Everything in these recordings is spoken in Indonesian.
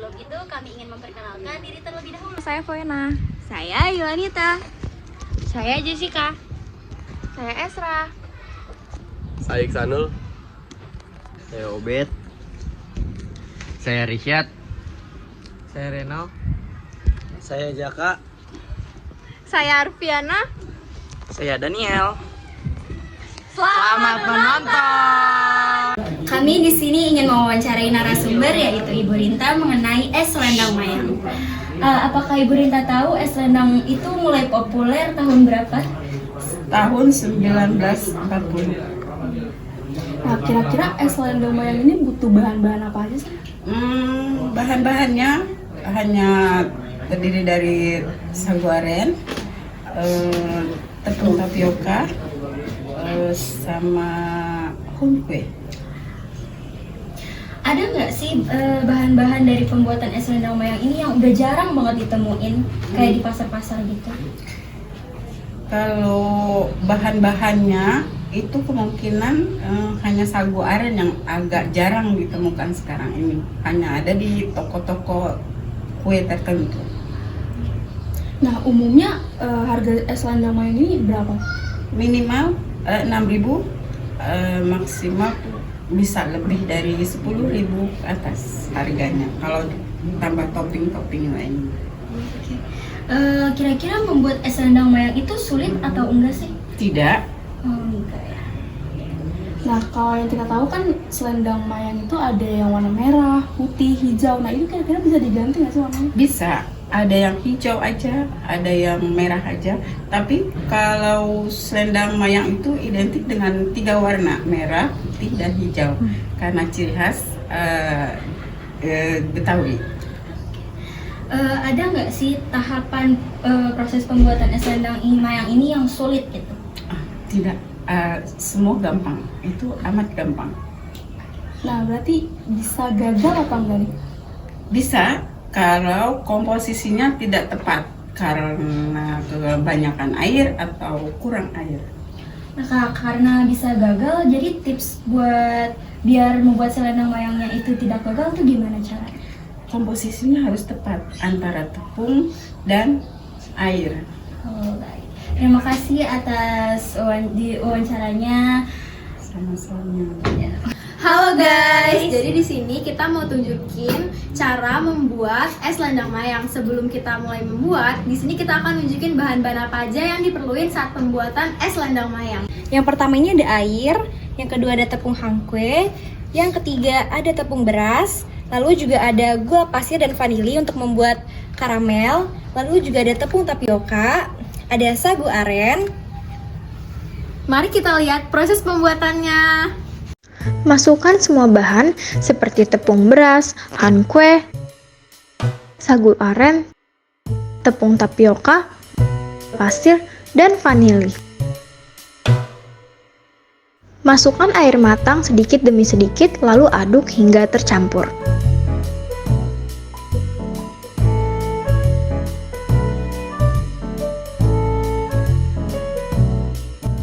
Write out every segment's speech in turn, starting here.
Sebelum itu kami ingin memperkenalkan diri terlebih dahulu. Saya Voena. Saya Yulanita. Saya Jessica. Saya Esra. Saya Iksanul. Saya Obed. Saya Risyad. Saya Reno. Saya Jaka. Saya Arfiana. Saya Daniel. Selamat menonton. Kami di sini ingin mewawancarai narasumber yaitu Ibu Rinta mengenai es selendang mayang. Apakah Ibu Rinta tahu es selendang itu mulai populer tahun berapa? Tahun 1940. Nah, kira-kira es selendang mayang ini butuh bahan-bahan apa aja sih? Bahan-bahannya hanya terdiri dari sagu aren, tepung tapioka, sama kue. Ada nggak sih bahan-bahan dari pembuatan es selendang mayang ini yang udah jarang banget ditemuin kayak di pasar-pasar gitu? Kalau bahan-bahannya itu kemungkinan hanya sagu aren yang agak jarang ditemukan sekarang ini. Hanya ada di toko-toko kue tertentu. Nah, umumnya harga es selendang mayang ini berapa? Minimal 6.000, maksimal bisa lebih dari 10.000 ke atas harganya kalau tambah topping-topping lain. Kira-kira membuat es selendang mayang itu sulit atau enggak sih? Tidak, Enggak ya. Nah, kalau yang kita tahu kan selendang mayang itu ada yang warna merah, putih, hijau. Nah, itu kira-kira bisa diganti nggak sih warnanya? bisa. Ada yang hijau aja, ada yang merah aja. Tapi kalau selendang mayang itu identik dengan 3 warna, merah, putih, dan hijau. Karena ciri khas Betawi. Ada nggak sih tahapan proses pembuatan es selendang mayang ini yang sulit gitu? Tidak, semua gampang. Itu amat gampang. Nah, berarti bisa gagal apa enggak nih? Bisa kalau komposisinya tidak tepat karena kebanyakan air atau kurang air. Nah, karena bisa gagal, jadi tips buat biar membuat selendang mayangnya itu tidak gagal tuh gimana caranya? Komposisinya harus tepat antara tepung dan air. Oh, baik. Terima kasih atas wawancaranya. Sama-sama. Halo guys, jadi di sini kita mau tunjukin cara membuat es selendang mayang. Sebelum kita mulai membuat, di sini kita akan nunjukin bahan-bahan apa aja yang diperluin saat pembuatan es selendang mayang. Yang pertama ini ada air, yang kedua ada tepung hangkwe, yang ketiga ada tepung beras, lalu juga ada gula pasir dan vanili untuk membuat karamel, lalu juga ada tepung tapioka, ada sagu aren. Mari kita lihat proses pembuatannya. Masukkan semua bahan seperti tepung beras, hangkwe, sagu aren, tepung tapioka, pasir, dan vanili. Masukkan air matang sedikit demi sedikit, lalu aduk hingga tercampur.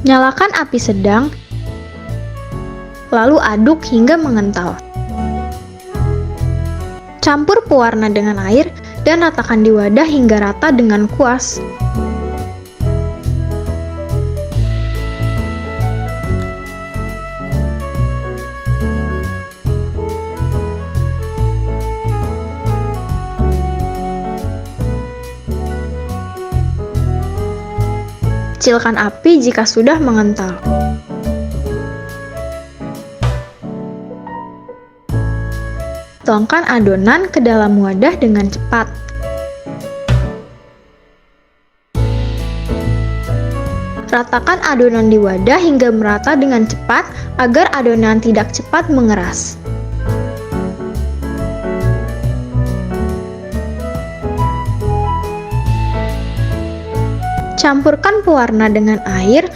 Nyalakan api sedang, lalu aduk hingga mengental. Campur pewarna dengan air dan ratakan di wadah hingga rata dengan kuas. Kecilkan api jika sudah mengental. Tuangkan adonan ke dalam wadah dengan cepat. Ratakan adonan di wadah hingga merata dengan cepat agar adonan tidak cepat mengeras. Campurkan pewarna dengan air,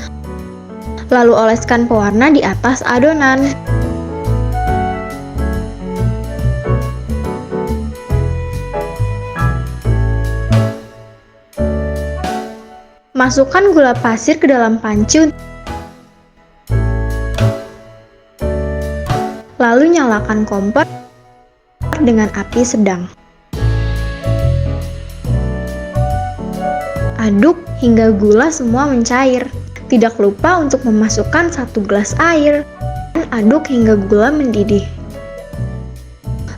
lalu oleskan pewarna di atas adonan. Masukkan gula pasir ke dalam panci. Lalu nyalakan kompor dengan api sedang. aduk hingga gula semua mencair. Tidak lupa untuk memasukkan 1 gelas air dan aduk hingga gula mendidih.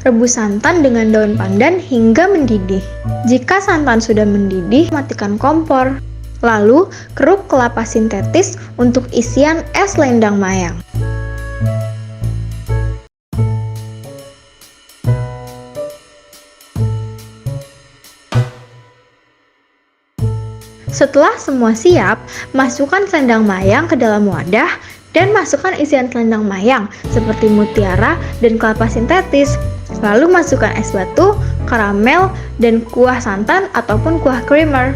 Rebus santan dengan daun pandan hingga mendidih. Jika santan sudah mendidih, matikan kompor. Lalu, keruk kelapa sintetis untuk isian es selendang mayang. Setelah semua siap, masukkan selendang mayang ke dalam wadah dan masukkan isian selendang mayang seperti mutiara dan kelapa sintetis. Lalu masukkan es batu, karamel, dan kuah santan ataupun kuah creamer.